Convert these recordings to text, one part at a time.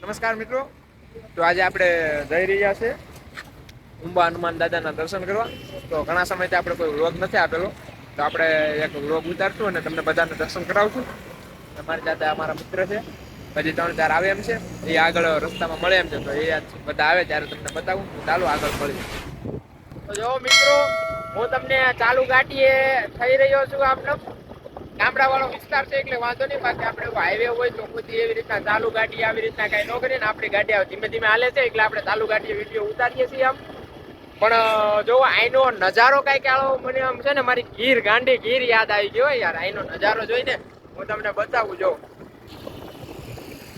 નમસ્કાર મિત્રો, તો આજે આપણે જઈ રહ્યા છે ઉંબા હનુમાન દાદાના દર્શન કરવા. તો ઘણા સમયથી આપણે કોઈ વ્લોગ નથી આપેલો, તો આપણે એક વ્લોગ ઉતારશું અને તમને બધાને દર્શન કરાવશું. અમારી સાથે અમારા મિત્ર છે, હજી 3-4 આવે એમ છે. એ આગળ રસ્તામાં મળે એમ છે, તો એ બધા આવે ત્યારે તમને બતાવું. ચાલો આગળ મળીએ. તો જો મિત્રો, હું તમને ચાલુ ગાડીએ થઈ રહ્યો છું. આપનો ગામડા વાળો વિસ્તાર છે એટલે વાંધો નહીં. બાકી આપણે હાઈવે હોય તો બધી એવી રીતના ચાલુ ગાડી આવી રીતના કઈ ન કરીએ ને. આપણી ગાડી ધીમે ધીમે હાલે છે એટલે આપણે ચાલુ ગાડીએ વિડીયો ઉતારીએ છીએ આમ. પણ જો આઈનો નજારો કઈક આવો મને આમ છે ને, મારી ગીર યાદ આવી ગયો યાર. આઈનો નજારો જોઈને હું તમને બતાવું. જો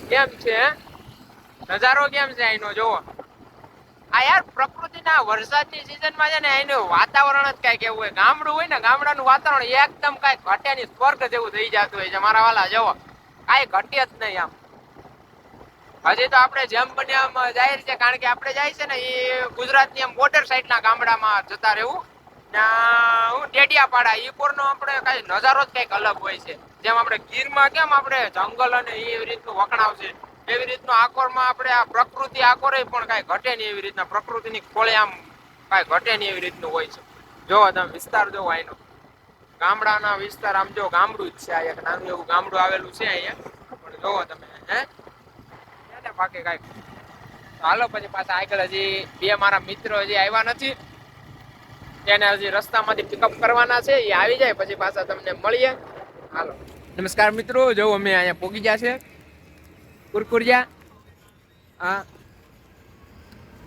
કેમ છે નજારો, કેમ છે આઈનો જોવો. આ યાર પ્રકૃતિના વરસાદની સિઝનમાં છે ને, એનું વાતાવરણ જ કઈક એવું હોય. ગામડું હોય ને, ગામડાનું વાતાવરણ એકદમ કઈક ઘટ્યાની સ્વર્ગ જેવું થઈ જતું હોય છે મારા વાલા. જવો કાંઈ ઘટે જ નહીં આમ. હજી તો આપણે જેમ બને આમ જાહેર છે, કારણ કે આપણે જાય છે ને એ ગુજરાતની આમ બોર્ડર સાઈડ ના ગામડામાં જતા રહેવું. હું ડેડિયાપાડા ઈપોર નો આપણે કઈ નજારો જ કઈક અલગ હોય છે. જેમ આપણે ગીરમાં કેમ આપણે જંગલ અને એવી રીતનું વખણાવશે, એવી રીતનું આકોરમાં આપણે આ પ્રકૃતિ આકોરે પણ કઈ ઘટે નહીં. એવી રીતના પ્રકૃતિની ખોળે આમ કઈ ઘટે નહીં એવી રીતનું હોય છે. જોવો તમે વિસ્તાર જોવો આનો. ગામડાના વિસ્તાર આમ જો ગામડું જ છે. આ એક નાનું એવું ગામડું આવેલું છે અહીંયા. પણ જોવો તમે બાકી કઈ હાલો. પછી પાછા આગળ હજી બે મારા મિત્રો હજી આવ્યા નથી. એને હજી રસ્તામાંથી પિકઅપ કરવાના છે. એ આવી જાય પછી પાછા તમને મળીએ. હાલો. નમસ્કાર મિત્રો, જો અમે અહીંયા પોગી ગયા છે કુરકુરિયા. હા,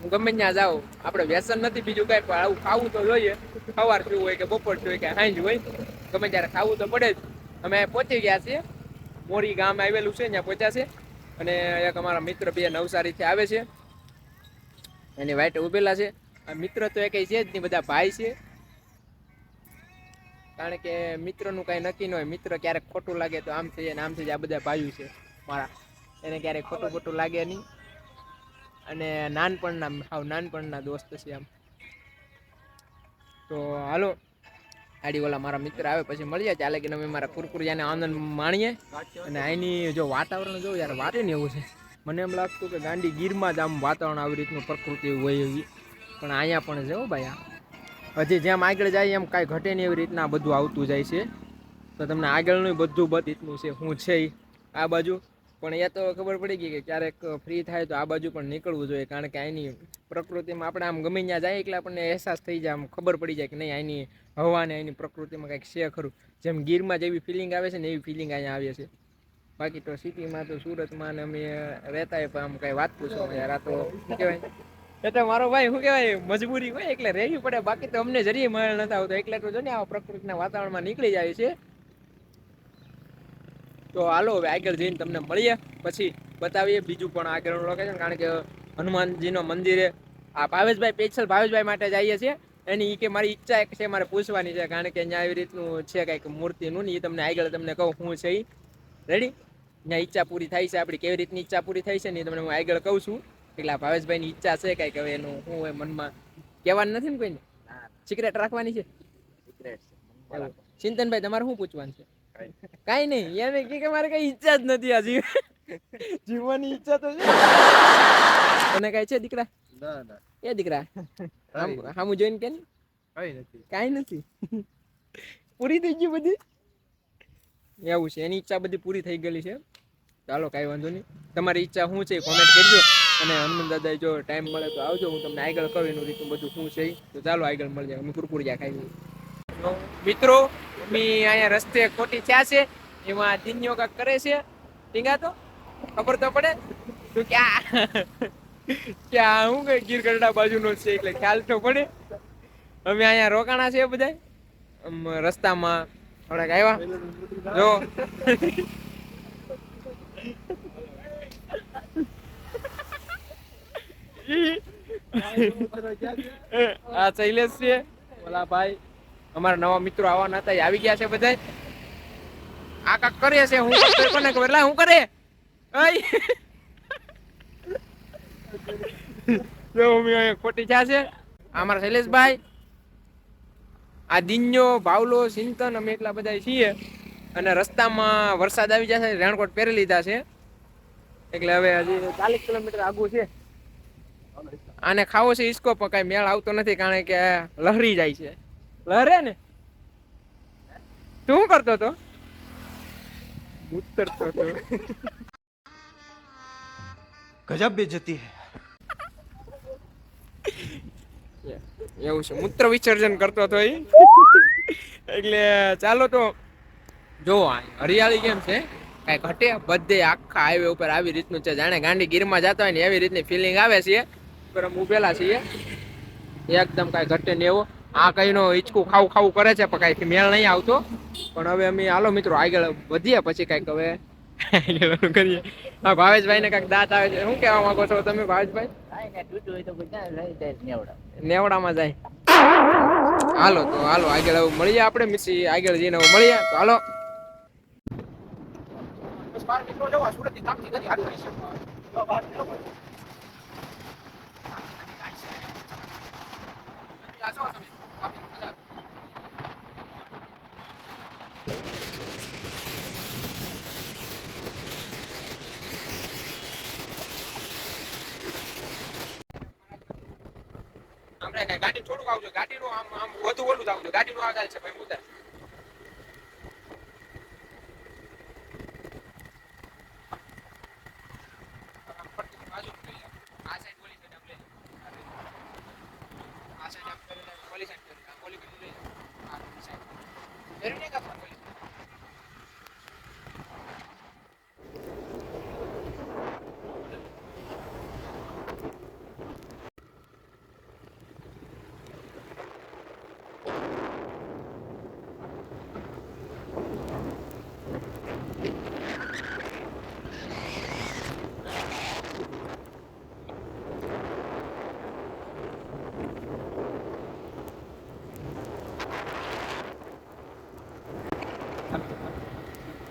હું ગમે ત્યાં જાઉં, આપણે વ્યસન નથી બીજું કઈ, પણ આવું ખાવું તો જોઈએ. સવાર થયું હોય કે બપોર થયું હોય કે સાંજ હોય, ગમે ત્યારે ખાવું તો પડે જ. અમે પહોંચી ગયા છીએ, મોરી ગામ આવેલું છે ત્યાં પહોંચ્યા છે. અને એક અમારા મિત્ર બે નવસારીથી આવે છે, એની વાઈટ ઉભેલા છે. મિત્ર તો એ કઈ છે જ નહીં, બધા ભાઈ છે. કારણ કે મિત્રનું કઈ નક્કી ન હોય. મિત્ર ક્યારેક ખોટું લાગે તો આમ થઈ જાય ને આમ થઈ જાય. આ બધા ભાઈઓ છે મારા, એને ક્યારેક ખોટું લાગે નહીં. અને નાનપણના દોસ્ત છે આમ. તો હાલો, આડી ઓલા મારા મિત્ર આવે પછી મળીએ. ચાલે કે અમે મારા કુરકુરિયાને આનંદ માણીએ. અને અહીંની જો વાતાવરણ જો યાર, વાતે ને એવું છે. મને એમ લાગતું કે ગાંડી ગીરમાં જ આમ વાતાવરણ આવી રીતનું પ્રકૃતિ હોય એવી, પણ અહીંયા પણ છે હો ભાઈ. હજી જેમ આગળ જાય એમ કાંઈ ઘટે નહીં એવી રીતના બધું આવતું જાય છે. તો તમને આગળનું બધું રીતનું છે શું છે આ બાજુ. પણ એ તો ખબર પડી ગઈ કે ક્યારેક ફ્રી થાય તો આ બાજુ પણ નીકળવું જોઈએ. કારણ કે અહીંની પ્રકૃતિમાં આપણે આમ ગમે ત્યાં જાય એટલે આપણને અહેસાસ થઈ જાય, આમ ખબર પડી જાય કે નહીં અહીંની હવા ને અહીંની પ્રકૃતિમાં કંઈક છે ખરું. જેમ ગીરમાં જેવી ફિલિંગ આવે છે ને એવી ફિલિંગ અહીંયા આવે છે. બાકી તો સિટીમાં તો સુરતમાં ને અમે રહેતા હોય, પણ આમ કઈ વાત પૂછો યાર. આ તો શું કહેવાય, એટલે મારો ભાઈ શું કહેવાય, મજબૂરી હોય એટલે રહેવી પડે. બાકી તો અમને જરીએ મળે નથી આવતો, એટલે તો જો ને આવા પ્રકૃતિના વાતાવરણમાં નીકળી જાય છે. તો હાલો હવે આગળ જઈને તમને મળીએ, પછી બતાવીએ બીજું પણ આગળનું લોકેશન. કારણ કે હનુમાનજીનો મંદિરે આ ભાવેશભાઈ સ્પેશિયલ ભાવેશભાઈ માટે જઈએ છીએ. એની કે મારી ઈચ્છા એક છે, મારે પૂછવાની છે. કારણ કે અહીંયા આવી રીતનું છે કંઈક મૂર્તિનું ને, એ તમને આગળ તમને કહું શું છે એ. રેડી? ત્યાં ઈચ્છા પૂરી થાય છે આપણી. કેવી રીતની ઈચ્છા પૂરી થાય છે ને તમને હું આગળ કહું છું. એટલે ભાવેશભાઈની ઈચ્છા છે કંઈક, હવે એનું શું હોય મનમાં કહેવાનું નથી ને કોઈને, સિક્રેટ રાખવાની છે. ચિંતનભાઈ તમારે શું પૂછવાનું છે? કઈ નહીં, એને કે મારે કઈ ઈચ્છા જ નથી આ જીવવાની ઈચ્છા તો છે. તને કઈ છે દીકરા? એ દીકરા હામું જોઈને કે કઈ નથી, પૂરી થઈ ગઈ બધી. એવું છે, એની ઈચ્છા બધી પૂરી થઈ ગયેલી છે. ચાલો કાંઈ વાંધો નહીં. તમારી ઈચ્છા શું છે કોમેન્ટ કરજો. અને હનુમાન દાદા જો ટાઈમ મળે તો આવજો, હું તમને આગળ કહું એનું રીતનું બધું શું છે. તો ચાલો આગળ મળી જાય. અમે કુરકુરિયા ખાઈ મિત્રો. અમે અહીંયા રસ્તે ખોટી થયા છે, એમાં દિન્યો કાંક કરે છે. ટીંગા તો ખબર તો પડે તું ક્યાં હું કઈ ગીર ગઢડા બાજુનો છે એટલે ખ્યાલ તો પડે. અમે અહીંયા રોકાણા છે બધા રસ્તામાં થોડાક આવ્યા. જો આ શૈલેષ છે, ઓલા ભાઈ અમારા નવા મિત્રો આવવાના હતા, આવી ગયા છે બધા. આ કાક કરે છે, હું કોને ખબર. લા હું કરે ખોટી થયા છે. અમારા શૈલેષભાઈ, આ દિન્યો, ભાવલો, ચિંતન, અમે એટલા બધા છીએ. અને રસ્તામાં વરસાદ આવી જશે, રેનકોટ પહેરી લીધા છે. એટલે હવે હજી 40 કિલોમીટર આગું છે. આને ખાવો છે ઈસકો પણ કઈ મેળ આવતો નથી કારણ કે લહરી જાય છે. લહરે ને તું શું કરતો તો ઉતરતો તો ગજબ બેइज्जती है. એવું છે મૂત્ર વિસર્જન કરતો હતો એ એટલે ચાલો તો જો હરિયાળી કેમ છે કઈ ઘટે બધે આખા હાઈવે ઉપર આવી રીતનું છે જાણે ગાંડી ગીરમાં જતા હોય ને એવી રીતની ફિલિંગ આવે છે પર અમે ઉભેલા છીએ એકદમ કઈ ઘટે ને એવો આ કઈ નો હિચકું ખાવું ખાવું કરે છે પણ કઈ મેળ નહીં આવતો પણ હવે અમે હાલો મિત્રો આગળ વધીએ પછી કઈક હવે આગળ કરીએ હા ભાવેશભાઈ ને કઈક દાંત આવે છે શું કહેવા માંગો છો તમે ભાવેશભાઈ નેવડામાં જાય હાલો તો હાલો આગળ હવે મળીએ આપણે મિસી આગળ જઈને હવે મળીએ તો હાલો આપણે ગાડી થોડું આવજો ગાડીનું આમ આમ વધુ ઓલું આવજો ગાડીનું આવતા છે ભાઈ મુદ્દા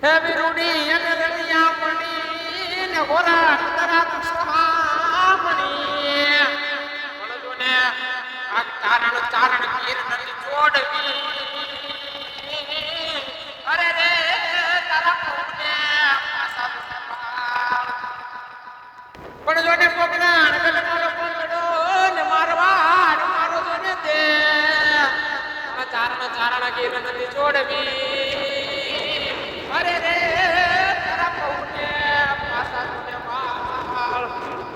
હે વિરુડી અને રણિયા પડી ને ગોરા તરાત સહામણી વળજો ને આ ચારણ ચારણ કીર નદી જોડવી અરે રે તારા કોને પાસા વળજો ને પોકના ગલ મારો પંગડો ને મારવાડ મારો જોને દે આ ચારણ ચારણ કીર નદી જોડવી અરે રે તારા પૌને પાસા તુને માલ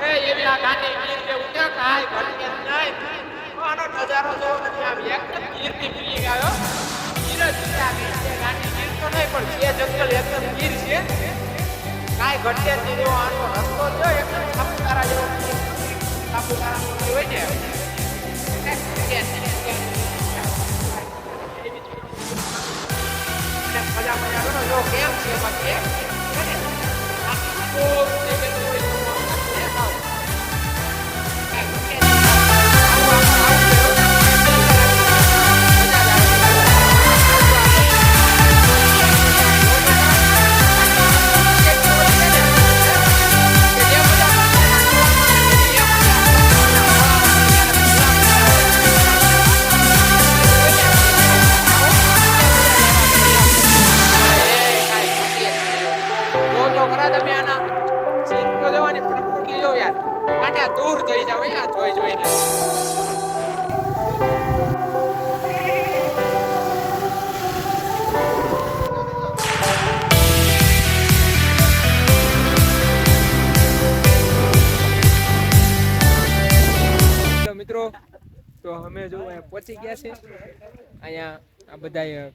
હે એવી ગાંડી ગીર કે ઉઠે કાય ઘટકે નહીં આનો નજારો જો નથી આમ એકદમ ગીર ની ફીલિંગ આવ્યો ગીર જ છે આ ગાંડી ગીર તો નહીં પણ છે જંગલ એકદમ ગીર છે કાય ઘટકે નહીં જો આનો રસ્તો જો એકદમ સાપુતારા જેવો સાપુતારા હોય ને મજા મજા કરો જો કેમ છે બાકી દૂર થઈ જાવ જોઈ જોઈને મિત્રો તો અમે જો પહોંચી ગયા છે અહીંયા આ બધા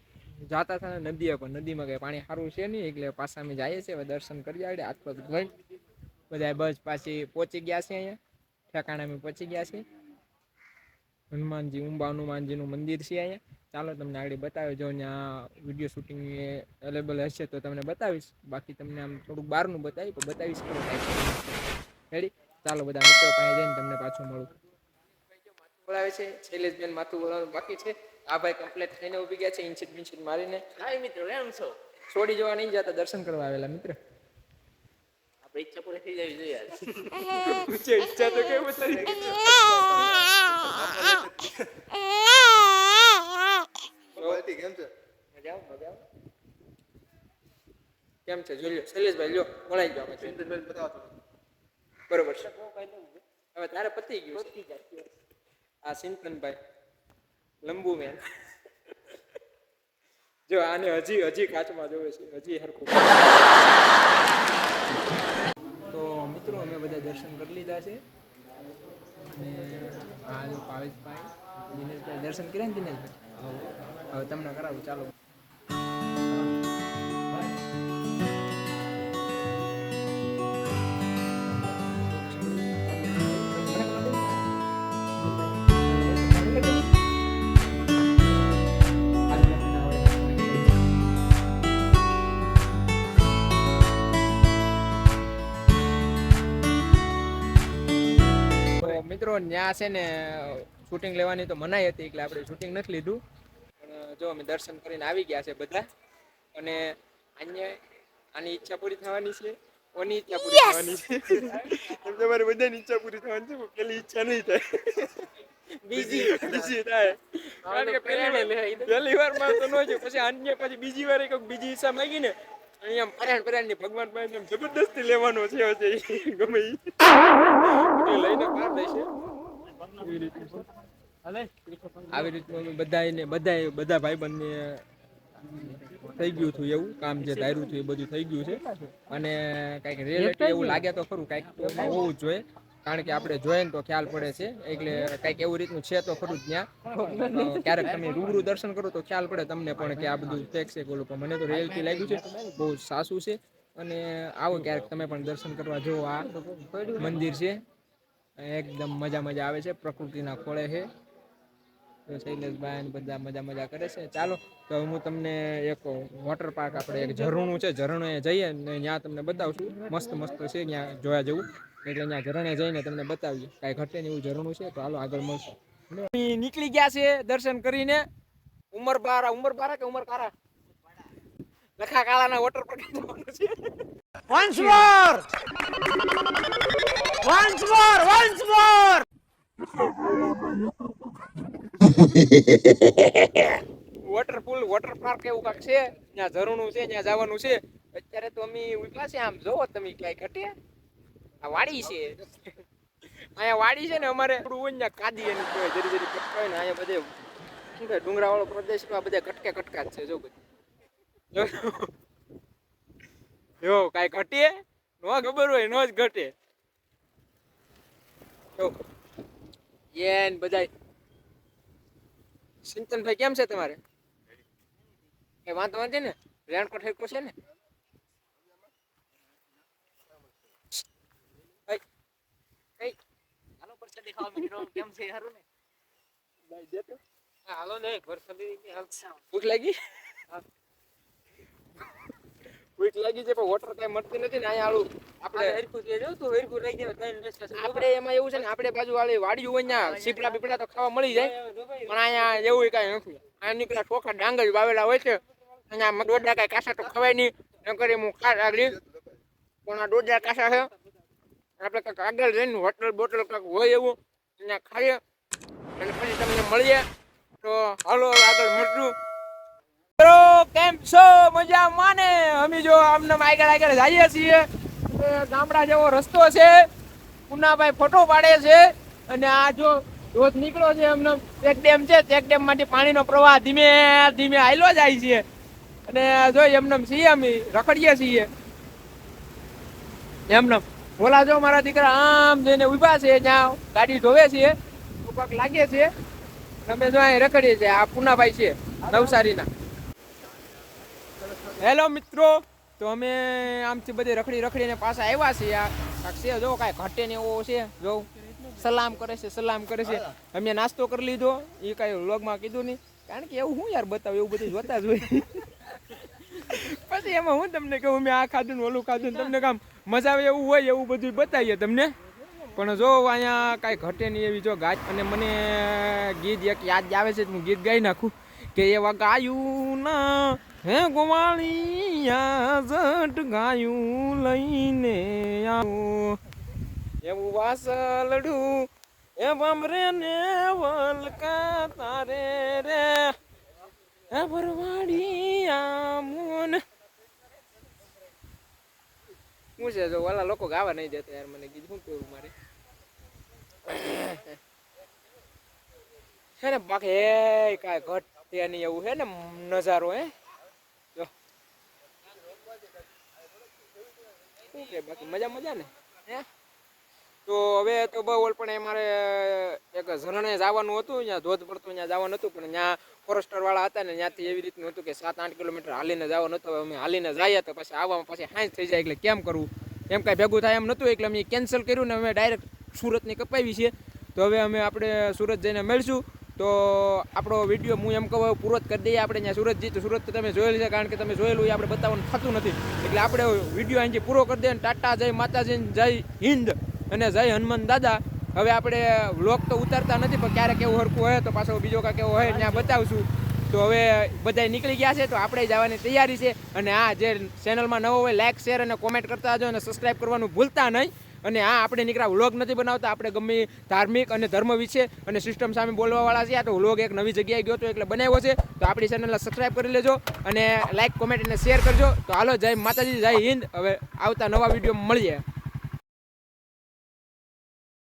જાતા હતા નદીએ પણ નદીમાં કઈ પાણી સારું છે નહીં એટલે પાછા અમે જઈએ છીએ હવે દર્શન કરી આવીએ હાથ પગ ધોઈ બધા બસ પાછી પહોંચી ગયા છે અહીંયા ઠેકાણે અમે પહોંચી ગયા છીએ હનુમાનજી ઉંબા હનુમાનજીનું મંદિર છે અહીંયા ચાલો તમને આગળ બતાવ્યો જો અહીંયા વિડીયો શૂટિંગ અવેલેબલ હશે તો તમને બતાવીશ બાકી તમને આમ થોડુંક બહારનું બતાવીશ રેડી ચાલો બધા મિત્રો પાસે જઈને તમને પાછું મળું બોલાવે છે શૈલેષબેન માથું બોલાવવાનું બાકી છે આ ભાઈ કમ્પ્લીટ થઈને ઊભી ગયા છે ઇન્ચીટ બિન્ચીટ મારીને હાય મિત્રો એમ છો છોડી જવા નહીં જતા દર્શન કરવા આવેલા મિત્ર ઈચ્છા પૂરી થઈ જવી જોઈએ ઈચ્છા તો કેવું થઈ કેમ છે જોઈ લો શૈલેષભાઈ લ્યો બોલાઈ ગયો બરોબર છે. હવે તારે પતી ગયું છે. આ સિંતનભાઈ લંબુ મેન જો આને હજી કાચમાં જોવે છે, હજી હરખું. તો મિત્રો અમે બધા દર્શન કરી લીધા છે અને આ જો પાવેશભાઈ દિનેશભાઈ દર્શન કર્યા ને દિનેશભાઈ, હવે તમને કરાવું ચાલો. મિત્રો ત્યાં છે ને શૂટિંગ લેવાની તો મનાઈ હતી એટલે આપણે શૂટિંગ નથી લીધું, પણ જો અમે દર્શન કરીને આવી ગયા છે બધા. અને આની ઈચ્છા પૂરી થવાની છે, ઓની ઈચ્છા પૂરી થવાની છે. એમ તમારે બધાની ઈચ્છા પૂરી થવાની છે, પેલી ઈચ્છા નહીં થાય, બીજી થાય. કારણ કે પહેલી વાર માં તો ન જ, પછી અન્ય પછી બીજી વાર બીજી ઈચ્છા માંગી ને અહીંયા પરાણ ની ભગવાન પાસે જબરદસ્તી લેવાનો છે ગમે એ લઈને પાર દેશે. આવી રીતનું બધા ભાઈબંધને થઈ ગયું હતું એવું કામ, જે ધાર્યું હતું એ બધું થઈ ગયું છે. અને કઈક રિયાલિટી એવું લાગે તો ખરું, કઈક તો હોવું જ જોઈએ, કારણ કે આપણે જોઈએ ને તો ખ્યાલ પડે છે. એટલે કઈક એવું રીતનું છે તો ખરું જ ત્યાં. ક્યારેક તમે રૂબરૂ દર્શન કરો તો ખ્યાલ પડે તમને પણ કે આ બધું ફેક છે બોલું, પણ મને તો રિયાલિટી લાગ્યું છે, બહુ સાચું છે. અને આવો ક્યારેક તમે પણ દર્શન કરવા જો, આ મંદિર છે એકદમ મજા આવે છે, પ્રકૃતિના ખોળે છે. શૈલેષભાઈ બધા મજા કરે છે. ચાલો તો હું તમને એક વોટર પાર્ક, આપણે એક ઝરણું છે, ઝરણે જઈએ ને ત્યાં તમને બતાવશું. મસ્ત છે ત્યાં જોવા જેવું, એટલે ત્યાં ઝરણે જઈને તમને બતાવીએ. કાંઈ ઘટે ને એવું ઝરણું છે. તો હાલો આગળ મળશું. નીકળી ગયા છે દર્શન કરીને ઉમરપારા કે ઉમરકારા લખા કાળાના વોટર પાર્ક જવાનું છે. Once more! Once more! Once more! Water park એવું કાંક છે, ત્યાં ઝરણું છે, ત્યાં જવાનું છે. અત્યારે તો અમે ઉભા છે, આમ જોવો તમે ક્યાંય ઘટે. આ વાડી છે, અહીંયા વાડી છે ને અમારે થોડું કાદી એની કહેવાય, જરી કટકાય ને. અહીંયા બધે શું કહે ડુંગરા વાળો પ્રદેશ, બધા કટકા જ છે. જો બધું જો કાંઈ ઘટે નો ખબર હોય નો જ ઘટે. બધા સિંતનભાઈ કેમ છે તમારે? કઈ વાંધો નથી ને? રેનકોટ હેરકો છે ને? ભૂખ લાગી છે, પણ વોટર કઈ મળતી નથી ને અહીંયા. આપણે એમાં એવું છે ને, આપણે બાજુ વાળી વાડી હોય ત્યાં સીપડા પીપડા તો ખાવા મળી જાય, પણ અહીંયા એવું કઈ નથી. અહીંયા નીકળ્યા ચોખા ડાંગર વાવેલા હોય છે. અહીંયા દોડા કઈ કાસા તો ખવાય નહીં, નકર હું ખાસ આગળ પણ આ દોડા કાસા છે. આપણે કંઈક આગળ જઈને હોટલ બોટલ કંઈક હોય એવું અહીંયા ખાઈએ અને પછી તમને મળીએ. તો હાલો આગળ મળશું. કેમ છો? મજા માને? અમે જો આમને આગળ જઈએ છીએ. ગામડા જેવો રસ્તો છે, પુનાભાઈ ફોટો પાડે છે. અને આ જો ધોધ નીકળો છે, એમને ચેક ડેમ છે, ચેક ડેમ માંથી પાણીનો પ્રવાહ ધીમે ધીમે હાલ્યો જાય છે. અને જો એમને છીએ અમે રખડીએ છીએ એમને. બોલા જો મારા દીકરા આમ જઈને ઉભા છે, જ્યાં ગાડી ધોવે છે, ઉપક લાગે છે. અમે જો અહીં રખડીએ છીએ. આ પુનાભાઈ છે નવસારીના. હેલો મિત્રો, તો અમે આમથી બધી રખડીને પાછા આવ્યા છીએ. આ છે જો કાંઈ ઘટે ને એવો છે, જો સલામ કરે છે. અમે નાસ્તો કરી લીધો, એ કાંઈ વ્લોગમાં કીધું નહીં, કારણ કે એવું હું યાર બતાવું, એવું બધું જોતા જ હોય. પછી એમાં હું તમને કહું મેં આ ખાધું ને ઓલું ખાધું ને, તમને કામ મજા આવે એવું હોય એવું બધું બતાવીએ તમને. પણ જો અહીંયા કાંઈ ઘટે નહીં એવી જો ગાય. અને મને ગીત એક યાદ આવે છે, હું ગીત ગાઈ નાખું કે એવા ગાયું ના હે ગોવાળિયા જટ ગાયું લઈને આવું, એવું વાસલડું એ બમરે ને વલકા તારે રે હે ભરવાડી આમુન. શું છે જો ઓલા લોકો ગાવા નહીં દેતા યાર મને કીધું શું કેવું મારે છે ને બાકી એ કાંઈ ઘટે નહીં એવું છે ને નજારો હે જો શું કે બાકી મજા ને હે તો હવે તો બહુ પણ અમારે એક ઝરણે જવાનું હતું ત્યાં ધોધ પડતો ત્યાં જવાનું હતું પણ ત્યાં ફોરેસ્ટર વાળા હતા ને ત્યાંથી એવી રીતનું હતું કે 7-8 કિલોમીટર હાલીને જવાનું હતું. હવે અમે હાલીને જઈએ તો પછી આવવામાં પછી હાંજ થઈ જાય એટલે કેમ કરવું એમ કાંઈ ભેગું થાય એમ નહોતું એટલે અમે કેન્સલ કર્યું ને અમે ડાયરેક્ટ સુરતની કપાવી છે. તો હવે અમે આપણે સુરત જઈને મળીશું. તો આપણો વિડીયો હું એમ કહું પૂરો જ કરી દઈએ આપણે ત્યાં સુરત જઈએ તો સુરત તો તમે જોયેલું છે કારણ કે તમે જોયેલું એ આપણે બતાવવાનું થતું નથી એટલે આપણે વિડીયો અહીંથી પૂરો કરી દઈએ. ટાટા જય માતાજી જય હિન્દ અને જય હનુમાન દાદા. હવે આપણે વ્લોગ તો ઉતારતા નથી પણ ક્યારેક એવું હરખું હોય તો પાછો બીજો કાંઈક એવો હોય ત્યાં બતાવશું. તો હવે બધા નીકળી ગયા છે તો આપણે જવાની તૈયારી છે. અને આ જે ચેનલમાં નવો હોય લાઈક શેર અને કોમેન્ટ કરતા જાઓ અને સબસ્ક્રાઈબ કરવાનું ભૂલતા નહીં. અને હા આપણે નીકળ્યા વ્લોગ નથી બનાવતા આપણે ગમે ધાર્મિક અને ધર્મ વિશે અને સિસ્ટમ સામે બોલવાવાળા છે. આ તો વ્લોગ એક નવી જગ્યાએ ગયો તો એટલે બનાવ્યો છે. તો આપણી ચેનલને સબસ્ક્રાઈબ કરી લેજો અને લાઈક કોમેન્ટ અને શેર કરજો. તો હાલો જય માતાજી જય હિન્દ. હવે આવતા નવા વિડીયોમાં મળીએ.